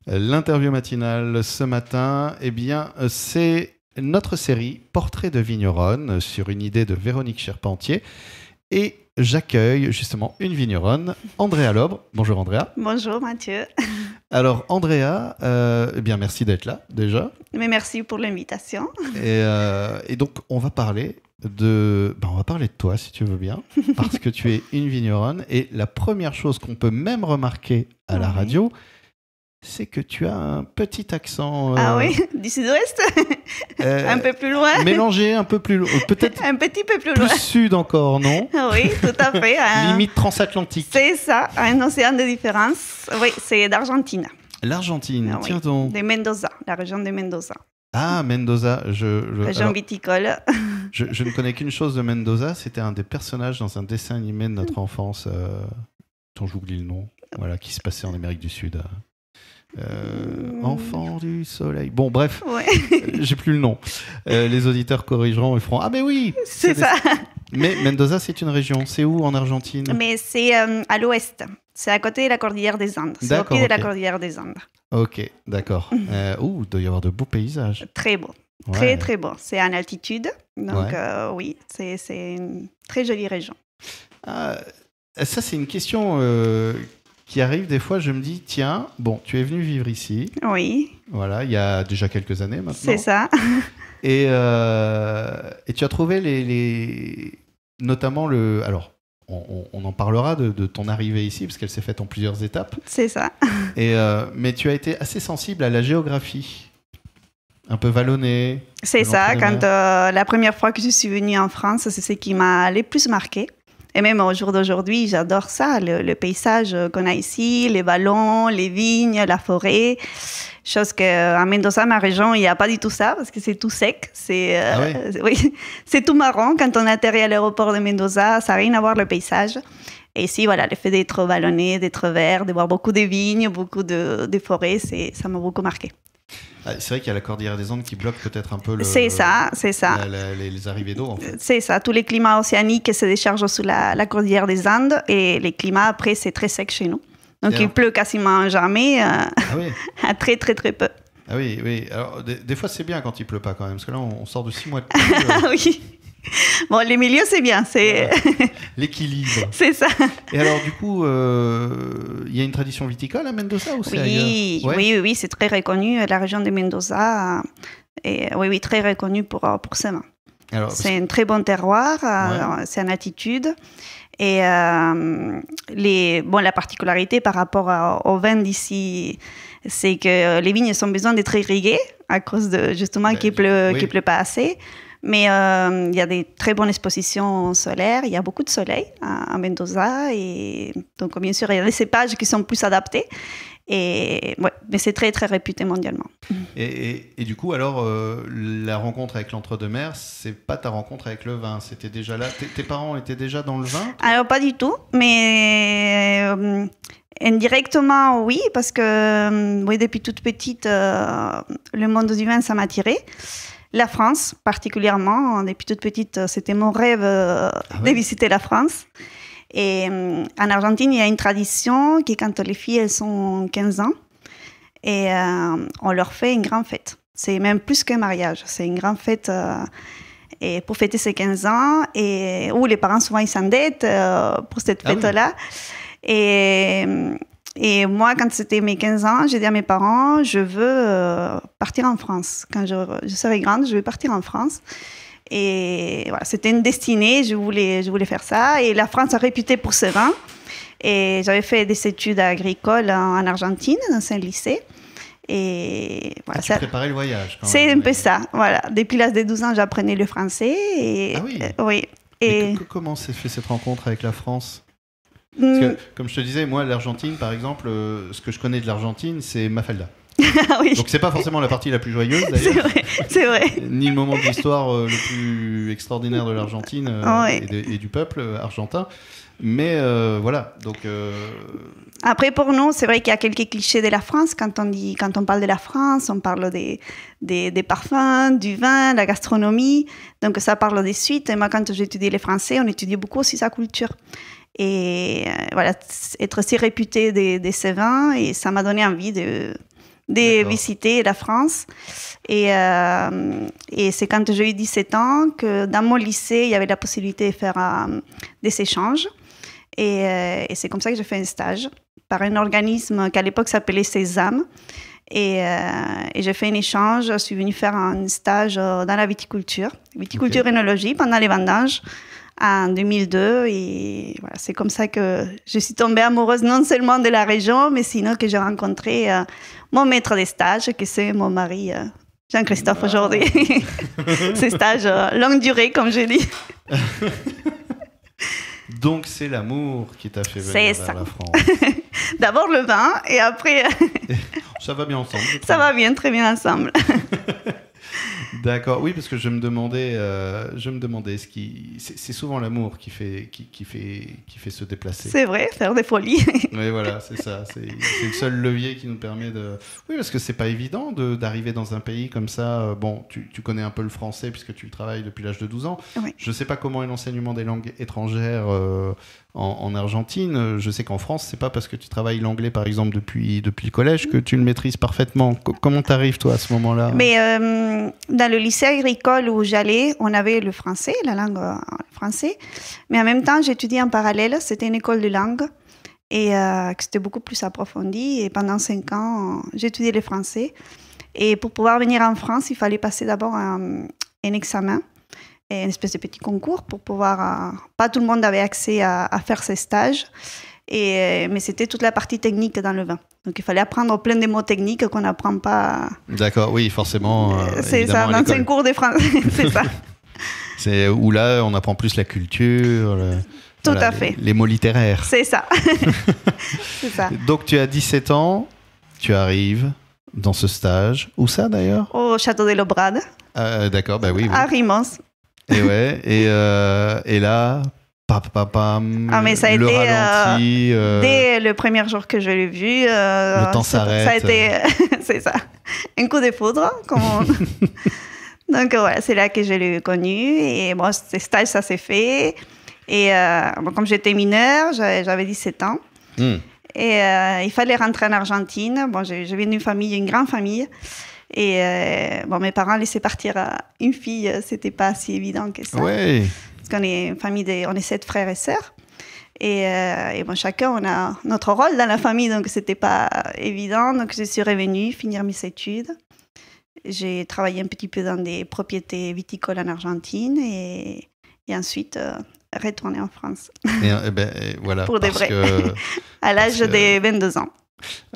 L'interview matinale ce matin, eh bien, c'est notre série Portrait de vigneronne sur une idée de Véronique Charpentier. Et j'accueille justement une vigneronne, Andrea Lobre. Bonjour Andrea. Bonjour Mathieu. Alors Andrea, eh bien merci d'être là déjà. Mais merci pour l'invitation. Et donc on va parler de toi si tu veux bien, parce que tu es une vigneronne. Et la première chose qu'on peut même remarquer à la radio, c'est que tu as un petit accent. Ah oui, du sud-ouest. Un peu plus loin. Mélangé un peu plus loin. Peut-être un petit peu plus loin. Plus sud encore, non? Oui, tout à fait. Limite transatlantique. C'est ça, un océan de différence. Oui, c'est d'Argentine. L'Argentine, tiens oui. donc. De Mendoza, la région de Mendoza. Ah, Mendoza. Région viticole. Je ne connais qu'une chose de Mendoza, c'était un des personnages dans un dessin animé de notre enfance, dont j'oublie le nom, voilà, qui se passait en Amérique du Sud. Enfant du soleil. Bon, bref, j'ai plus le nom. Les auditeurs corrigeront et feront ah, mais oui, c'est ça. Mais Mendoza, c'est une région. C'est où en Argentine? Mais c'est à l'ouest. C'est à côté de la cordillère des Andes. C'est au pied de la cordillère des Andes. Ok, d'accord. Il doit y avoir de beaux paysages. Très beau. Très, très beau. C'est en altitude. Donc, oui, c'est une très jolie région. Ça, c'est une question qui arrive des fois. Je me dis, tiens, bon, tu es venu vivre ici. Oui. Voilà, il y a déjà quelques années maintenant. C'est ça. Et tu as trouvé notamment le... Alors, on en parlera de ton arrivée ici, parce qu'elle s'est faite en plusieurs étapes. C'est ça. Mais tu as été assez sensible à la géographie. Un peu vallonné. C'est ça. Quand la première fois que je suis venue en France, c'est ce qui m'a le plus marqué. Et même au jour d'aujourd'hui, j'adore ça, le paysage qu'on a ici, les vallons, les vignes, la forêt. Chose qu'à Mendoza, ma région, il n'y a pas du tout ça, parce que c'est tout sec. Oui, c'est tout marron. Quand on atterrit à l'aéroport de Mendoza, ça n'a rien à voir le paysage. Et ici, voilà, le fait d'être vallonné, d'être vert, de voir beaucoup de vignes, beaucoup de forêts, ça m'a beaucoup marqué. C'est vrai qu'il y a la cordillère des Andes qui bloque peut-être un peu c'est ça. Les arrivées d'eau, en fait. C'est ça. Tous les climats océaniques se déchargent sous la cordillère des Andes et les climats, après, c'est très sec chez nous. Donc, il pleut quasiment jamais, très, très, très peu. Ah oui, oui. Alors, des fois, c'est bien quand il pleut pas quand même, parce que là, on sort de 6 mois de pluie. Oui. Bon, les milieux, c'est bien. C'est... L'équilibre. C'est ça. Et alors, du coup, il y a une tradition viticole à Mendoza ou c'est ailleurs? Oui, c'est très reconnu. La région de Mendoza est très reconnue pour ses vins. C'est un très bon terroir, c'est en altitude. Et la particularité par rapport au vin d'ici, c'est que les vignes ont besoin d'être irriguées à cause de, justement, qu'il pleut pas assez. Mais il y a des très bonnes expositions solaires, il y a beaucoup de soleil à Mendoza. Et donc, bien sûr, il y a des cépages qui sont plus adaptés. Mais c'est très, très réputé mondialement. Et du coup, alors, la rencontre avec l'entre-deux-mers, c'est pas ta rencontre avec le vin, c'était déjà là. Tes parents étaient déjà dans le vin? Alors, pas du tout, mais indirectement, oui, parce que depuis toute petite, le monde du vin, ça m'a attirée. La France, particulièrement, depuis toute petite, c'était mon rêve de visiter la France. Et en Argentine, il y a une tradition qui, quand les filles elles sont 15 ans, et on leur fait une grande fête. C'est même plus qu'un mariage, c'est une grande fête et pour fêter ces 15 ans, où les parents souvent ils s'endettent pour cette fête-là. Et moi, quand c'était mes 15 ans, j'ai dit à mes parents, je veux partir en France. Quand je serai grande, je vais partir en France. Et voilà, c'était une destinée, je voulais faire ça. Et la France est réputée pour ses vins. Et j'avais fait des études agricoles en Argentine, dans un lycée. Et voilà, tu préparais le voyage quand c'est même. Un peu ça, voilà. Depuis l'âge de 12 ans, j'apprenais le français. Oui. Et comment s'est fait cette rencontre avec la France? Parce que, comme je te disais, moi, l'Argentine, par exemple, ce que je connais de l'Argentine, c'est Mafalda. Oui. Donc, c'est pas forcément la partie la plus joyeuse, d'ailleurs. C'est vrai. Ni le moment de l'histoire le plus extraordinaire de l'Argentine et du peuple argentin. Mais voilà, donc... Après, pour nous, c'est vrai qu'il y a quelques clichés de la France. Quand on parle de la France, on parle des parfums, du vin, de la gastronomie. Donc, ça parle des suites. Et moi, quand j'étudiais les Français, on étudiait beaucoup aussi sa culture. Et voilà, être si réputé de ces vins, et ça m'a donné envie de visiter la France. Et c'est quand j'ai eu 17 ans que dans mon lycée, il y avait la possibilité de faire des échanges. Et c'est comme ça que j'ai fait un stage par un organisme qui à l'époque s'appelait Sésame. Et j'ai fait un échange. Je suis venue faire un stage dans la viticulture œnologie pendant les vendanges en 2002. Et voilà, c'est comme ça que je suis tombée amoureuse non seulement de la région, mais sinon que j'ai rencontré mon maître de stage, qui c'est mon mari Jean-Christophe aujourd'hui. C'est stage longue durée, comme je dis. Donc c'est l'amour qui t'a fait venir vers la France. D'abord le vin et après... Ça va bien ensemble. Ça va bien, très bien ensemble. D'accord, oui, parce que je me demandais c'est souvent l'amour qui fait se déplacer. C'est vrai, faire des folies. Oui, voilà, c'est ça. C'est le seul levier qui nous permet de... Oui, parce que c'est pas évident d'arriver dans un pays comme ça. Bon, tu connais un peu le français puisque tu travailles depuis l'âge de 12 ans. Oui. Je sais pas comment est l'enseignement des langues étrangères en Argentine. Je sais qu'en France, c'est pas parce que tu travailles l'anglais, par exemple, depuis le collège que tu le maîtrises parfaitement. Comment t'arrives, toi, à ce moment-là? Mais dans le lycée agricole où j'allais, on avait le français, la langue français. Mais en même temps, j'étudiais en parallèle. C'était une école de langue et c'était beaucoup plus approfondi. Et pendant 5 ans, j'étudiais le français. Et pour pouvoir venir en France, il fallait passer d'abord un examen, et une espèce de petit concours pour pouvoir... pas tout le monde avait accès à faire ces stages. Mais c'était toute la partie technique dans le vin. Donc il fallait apprendre plein de mots techniques qu'on n'apprend pas. D'accord, oui, forcément. C'est ça, dans un cours de français. C'est ça. C'est où là, on apprend plus la culture. Tout à fait. Les mots littéraires. C'est ça. C'est ça. Donc tu as 17 ans, tu arrives dans ce stage. Où ça d'ailleurs? Au château de l'Aubrade. D'accord, bah oui. À Rimons. Et ouais, et là. Mais ça a le été ralenti, dès le premier jour que je l'ai vu. Le temps s'arrête. Ça a été, c'est ça, un coup de foudre. Donc voilà, c'est là que je l'ai connu. Et bon, ce stage, ça s'est fait. Et comme j'étais mineure, j'avais 17 ans. Et il fallait rentrer en Argentine. Bon, je viens une grande famille. Et mes parents laissaient partir une fille. C'était pas si évident que ça. Ouais. Parce qu'on est une famille on est 7 frères et sœurs. Et chacun, on a notre rôle dans la famille, donc c'était pas évident. Donc je suis revenue finir mes études. J'ai travaillé un petit peu dans des propriétés viticoles en Argentine et ensuite retourner en France. Voilà. Pour de vrai. À l'âge de 22 ans.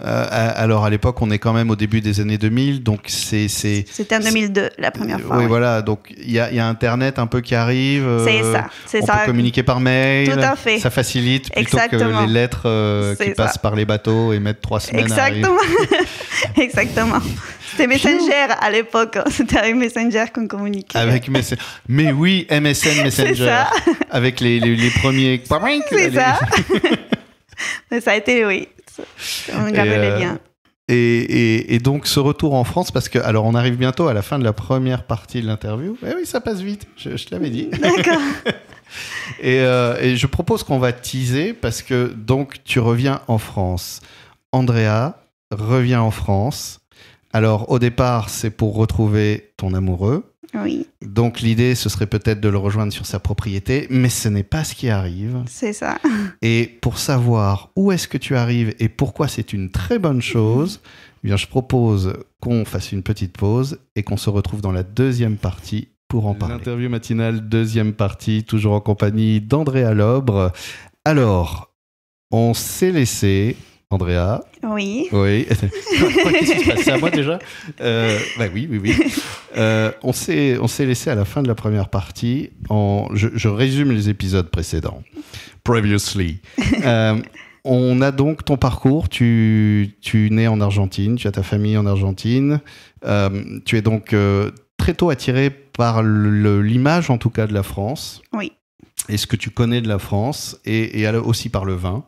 Alors à l'époque, on est quand même au début des années 2000, donc C'était en 2002 la première fois. Oui, voilà. Donc il y a Internet un peu qui arrive. C'est ça. On peut communiquer par mail. Tout à fait. Ça facilite plutôt Exactement. que les lettres qui passent par les bateaux et mettent 3 semaines à arriver. Exactement. C'était Messenger à l'époque. C'était avec Messenger qu'on communiquait. Avec Messenger. Mais oui, MSN Messenger. C'est ça. Avec les premiers. C'est ça. Mais ça a été, oui. On gardait les liens. Et donc ce retour en France, parce que alors on arrive bientôt à la fin de la première partie de l'interview. Eh oui, ça passe vite, je te l'avais dit. D'accord. et je propose qu'on va teaser parce que donc tu reviens en France. Andrea revient en France. Alors au départ, c'est pour retrouver ton amoureux. Oui. Donc l'idée, ce serait peut-être de le rejoindre sur sa propriété, mais ce n'est pas ce qui arrive. C'est ça. Et pour savoir où est-ce que tu arrives et pourquoi c'est une très bonne chose, eh bien, je propose qu'on fasse une petite pause et qu'on se retrouve dans la deuxième partie pour en parler. L'interview matinale, deuxième partie, toujours en compagnie d'Andrea Lobre. Alors, on s'est laissé... Andrea. Oui. Oui. Qu'est-ce qui se passe? C'est à moi déjà? Oui. On s'est laissé à la fin de la première partie. Je résume les épisodes précédents. Previously. On a donc ton parcours. Tu nais en Argentine. Tu as ta famille en Argentine. Tu es donc très tôt attiré par l'image, en tout cas, de la France. Oui. Et ce que tu connais de la France et aussi par le vin.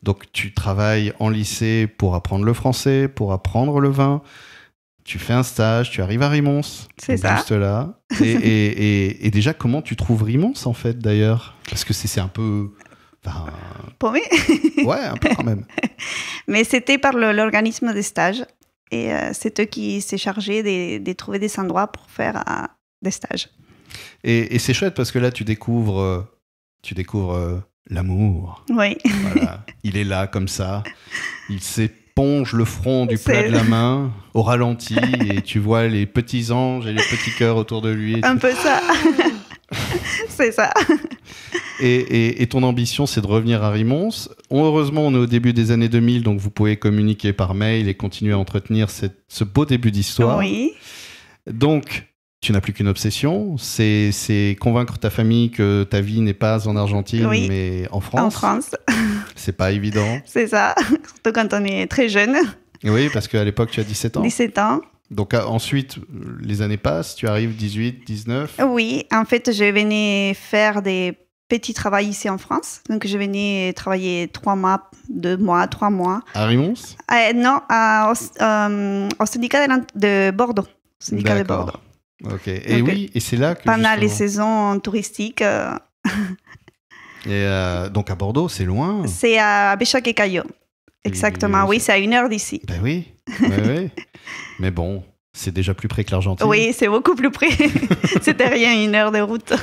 Donc, tu travailles en lycée pour apprendre le français, pour apprendre le vin. Tu fais un stage, tu arrives à Rimons. C'est ça. Juste là. Et déjà, comment tu trouves Rimons, en fait, d'ailleurs? Parce que c'est un peu... Paumé. Ouais, un peu quand même. Mais c'était par l'organisme des stages. Et c'est eux qui s'est chargé de trouver des endroits pour faire des stages. Et c'est chouette parce que là, tu découvres l'amour. Oui. Voilà. Il est là comme ça. Il s'éponge le front du plat de la main au ralenti et tu vois les petits anges et les petits cœurs autour de lui. Un peu ça. C'est ça. Et ton ambition, c'est de revenir à Rimons. Heureusement, on est au début des années 2000, donc vous pouvez communiquer par mail et continuer à entretenir ce beau début d'histoire. Oui. Donc, tu n'as plus qu'une obsession, c'est convaincre ta famille que ta vie n'est pas en Argentine, oui, mais en France. En France. C'est pas évident. C'est ça, surtout quand on est très jeune. Oui, parce qu'à l'époque, tu as 17 ans. 17 ans. Donc ensuite, les années passent, tu arrives 18, 19. Oui, en fait, je venais faire des petits travaux ici en France. Donc, je venais travailler 3 mois, 2 mois, 3 mois. À Rimons? Non, au syndicat de Bordeaux. Syndicat de Bordeaux. Ok. Et donc, oui, et c'est là que pendant justement... les saisons touristiques. Et donc à Bordeaux, c'est loin. C'est à Béchoc et Caillot. Exactement, oui, c'est à 1 heure d'ici. Ben oui, oui. Mais bon, c'est déjà plus près que l'Argentine. Oui, c'est beaucoup plus près. C'était rien, 1 heure de route.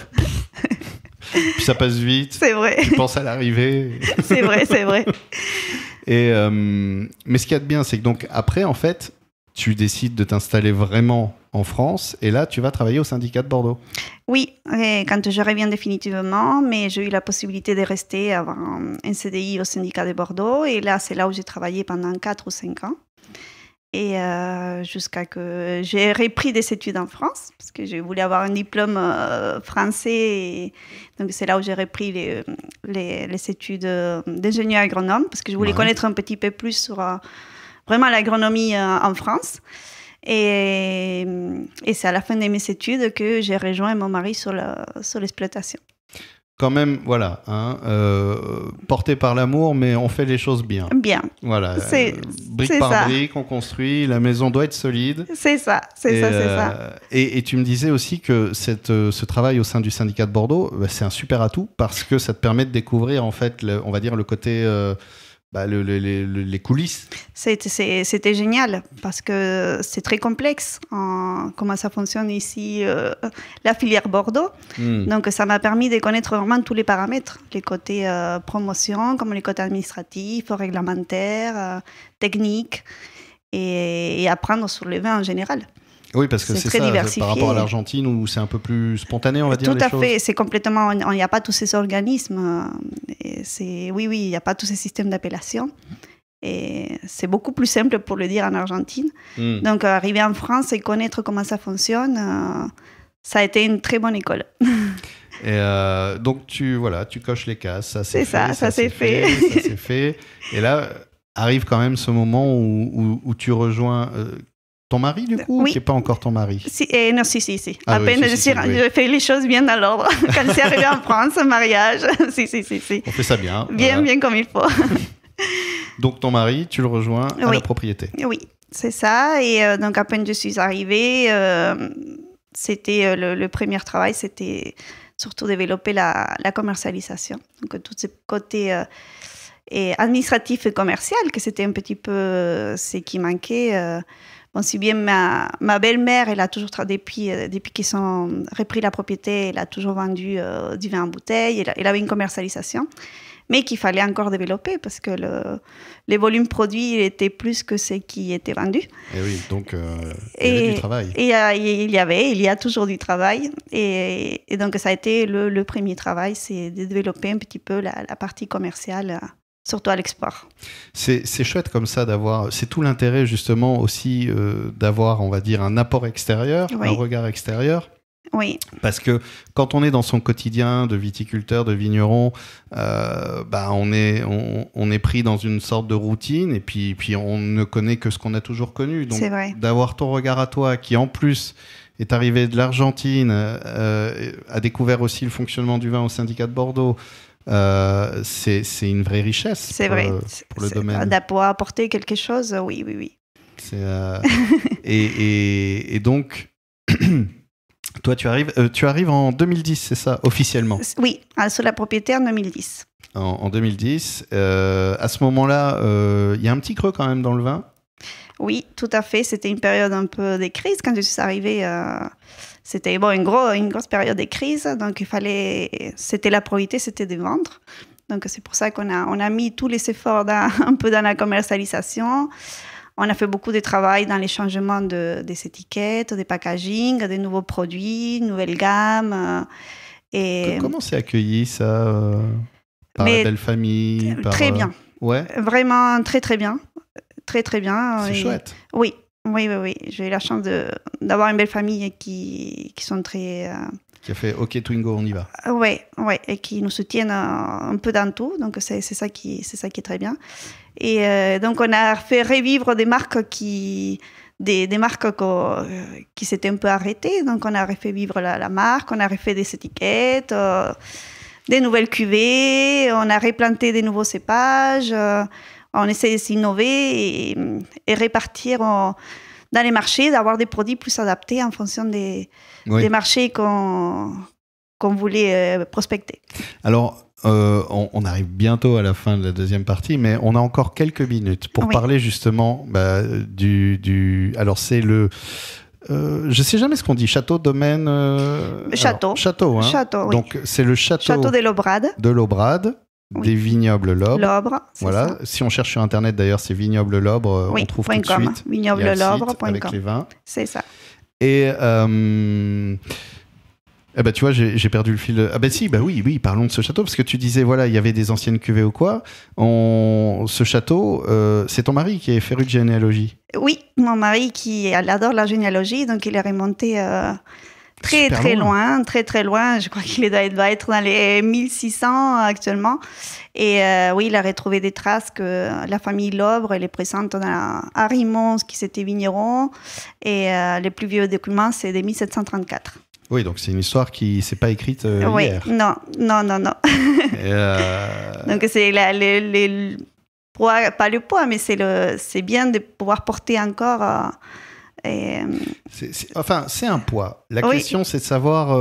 Puis ça passe vite. C'est vrai. Tu penses à l'arrivée. C'est vrai, c'est vrai. Et, mais ce qu'il y a de bien, c'est que donc après, en fait, tu décides de t'installer vraiment en France et là, tu vas travailler au syndicat de Bordeaux. Oui, quand je reviens définitivement, mais j'ai eu la possibilité de rester avoir un CDI au syndicat de Bordeaux et là, c'est là où j'ai travaillé pendant 4 ou 5 ans. Et jusqu'à que j'ai repris des études en France, parce que je voulais avoir un diplôme français. Et donc, c'est là où j'ai repris les études d'ingénieur agronome, parce que je voulais connaître un petit peu plus sur vraiment l'agronomie en France. Et c'est à la fin de mes études que j'ai rejoint mon mari sur l'exploitation. Quand même, voilà, hein, porté par l'amour, mais on fait les choses bien. Bien. Voilà, brique par brique, on construit, la maison doit être solide. C'est ça, c'est ça. Et tu me disais aussi que ce travail au sein du syndicat de Bordeaux, c'est un super atout parce que ça te permet de découvrir, en fait, on va dire le côté... les coulisses. C'était génial parce que c'est très complexe comment ça fonctionne ici, la filière Bordeaux. Donc ça m'a permis de connaître vraiment tous les paramètres, les côtés promotion, comme les côtés administratifs, réglementaires, techniques et apprendre sur le vin en général. Oui, parce que c'est très ça, diversifié. Par rapport à l'Argentine où c'est un peu plus spontané, on va dire. Tout à fait, c'est complètement. Il n'y a pas tous ces organismes. Oui, il n'y a pas tous ces systèmes d'appellation. Et c'est beaucoup plus simple pour le dire en Argentine. Donc, arriver en France et connaître comment ça fonctionne, ça a été une très bonne école. Et donc, tu coches les cases. Ça s'est fait. Ça s'est fait. Ça s'est fait. Et là, arrive quand même ce moment où tu rejoins... ton mari, du coup, oui. Qui n'est pas encore ton mari? Non, si. Ah, à peine, je fais les choses bien dans l'ordre. Quand c'est arrivé en France, mariage, si. On fait ça bien. Bien comme il faut. Donc, ton mari, tu le rejoins à la propriété? Oui, c'est ça. Et donc, à peine je suis arrivée, c'était le premier travail, c'était surtout développer la commercialisation. Donc, tous ces côtés... et administratif et commercial, que c'était un petit peu ce qui manquait... Bon, si bien ma belle-mère, elle a toujours, depuis qu'ils ont repris la propriété, elle a toujours vendu du vin en bouteille, elle avait une commercialisation, mais qu'il fallait encore développer parce que les volumes produits étaient plus que ce qui était vendu. Et oui, donc il y avait du travail. Et il y a toujours du travail. Et donc ça a été le premier travail, c'est de développer un petit peu la partie commerciale. Surtout à l'export. C'est chouette comme ça d'avoir... C'est tout l'intérêt justement aussi d'avoir, on va dire, un apport extérieur, oui. Un regard extérieur. Oui. Parce que quand on est dans son quotidien de viticulteur, de vigneron, on est pris dans une sorte de routine et puis on ne connaît que ce qu'on a toujours connu. Donc d'avoir ton regard à toi qui en plus est arrivé de l'Argentine, a découvert aussi le fonctionnement du vin au syndicat de Bordeaux, c'est une vraie richesse pour le domaine. De pouvoir apporter quelque chose, oui. Et donc, toi, tu arrives en 2010, c'est ça, officiellement? Oui, sur la propriété en 2010. En 2010. À ce moment-là, il y a un petit creux quand même dans le vin. Oui, tout à fait. C'était une période un peu de crise. Quand je suis arrivée, c'était une grosse période de crise. Donc, c'était la priorité, c'était de vendre. Donc, c'est pour ça qu'on a mis tous les efforts un peu dans la commercialisation. On a fait beaucoup de travail dans les changements des étiquettes, des packaging, des nouveaux produits, nouvelles gammes. Comment c'est accueilli ça par la belle famille Très bien. Ouais. Vraiment très, très bien. Très, très bien. C'est chouette. Oui. J'ai eu la chance d'avoir une belle famille qui sont très... Qui a fait OK Twingo, on y va. Oui, et qui nous soutiennent un peu dans tout. Donc, c'est ça qui est très bien. Et donc, on a fait revivre des marques qui s'étaient un peu arrêtées. Donc, on a refait vivre la marque, on a refait des étiquettes, des nouvelles cuvées, on a replanté des nouveaux cépages. On essaie de s'innover et répartir dans les marchés, d'avoir des produits plus adaptés en fonction des marchés qu'on voulait prospecter. Alors, on arrive bientôt à la fin de la deuxième partie, mais on a encore quelques minutes pour parler justement alors, c'est le... je sais jamais ce qu'on dit, château, domaine... Château. Château, hein. Château, oui. Donc, c'est le château... de l'Aubrade. De l'Aubrade. Oui. Des vignobles Lobre. Lobre, voilà. Ça. Si on cherche sur Internet, d'ailleurs, c'est vignoble Lobre, on trouve tout de suite. Vignoble-Lobre.com. Avec les vins. C'est ça. Et tu vois, j'ai perdu le fil. Oui, parlons de ce château, parce que tu disais, voilà, il y avait des anciennes cuvées ou quoi. Ce château, c'est ton mari qui est féru de généalogie. Oui, mon mari qui adore la généalogie, donc il est remonté... Très loin. Je crois qu'il doit être dans les 1600 actuellement. Et oui, il a retrouvé des traces que la famille Lobre, elle est présente à Rimons, qui c'était vigneron. Et les plus vieux documents, c'est de 1734. Oui, donc c'est une histoire qui ne s'est pas écrite hier. Non. Donc c'est pas le poids, mais c'est bien de pouvoir porter encore... c'est un poids. La question, c'est de savoir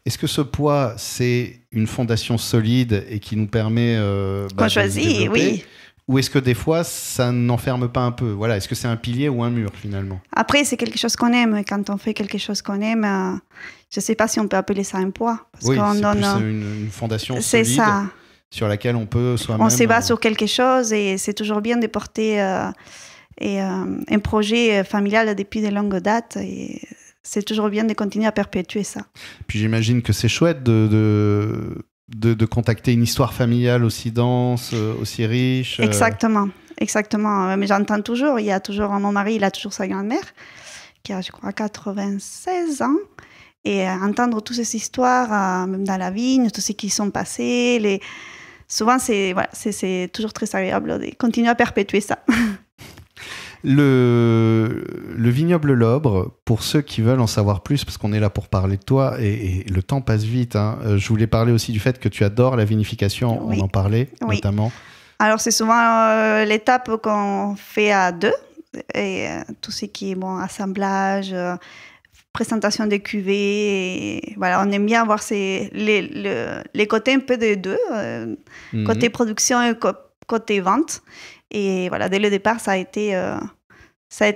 est-ce que ce poids, c'est une fondation solide et qui nous permet qu'on choisit, oui. Ou est-ce que des fois, ça n'enferme pas un peu? Voilà, est-ce que c'est un pilier ou un mur, finalement? Après, c'est quelque chose qu'on aime. Quand on fait quelque chose qu'on aime, je ne sais pas si on peut appeler ça un poitt. Parce c'est plus une fondation solide ça. Sur laquelle on peut soi-même... On se base sur quelque chose et c'est toujours bien de porter... un projet familial depuis de longues dates et c'est toujours bien de continuer à perpétuer ça. Puis j'imagine que c'est chouette de contacter une histoire familiale aussi dense, aussi riche. Exactement. Mais j'entends toujours, mon mari, il a toujours sa grand-mère qui a, je crois, 96 ans. Et entendre toutes ces histoires, même dans la vigne, tout ce qui sont passés, souvent c'est toujours très agréable de continuer à perpétuer ça. Le vignoble Lobre, pour ceux qui veulent en savoir plus, parce qu'on est là pour parler de toi, et le temps passe vite, hein. Je voulais parler aussi du fait que tu adores la vinification, on en parlait notamment. Alors c'est souvent l'étape qu'on fait à deux, et tout ce qui est assemblage, présentation des cuvées, et voilà, on aime bien avoir les côtés un peu des deux, côté production et côté vente. Et voilà, dès le départ, ça a été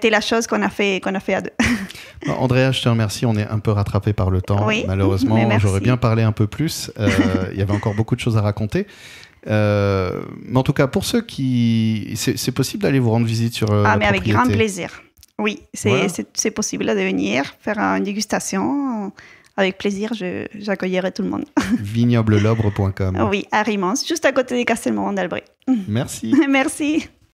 la chose qu'on a fait à deux. Andrea, je te remercie. On est un peu rattrapé par le temps, malheureusement. J'aurais bien parlé un peu plus. Il y avait encore beaucoup de choses à raconter. Mais en tout cas, pour ceux qui... C'est possible d'aller vous rendre visite sur la propriété. Avec grand plaisir. Oui, c'est possible de venir faire une dégustation. Avec plaisir, j'accueillerai tout le monde. Vignoblelobre.com. Oui, à Rimons, juste à côté des Castelmoron d'Albret. Merci. Merci.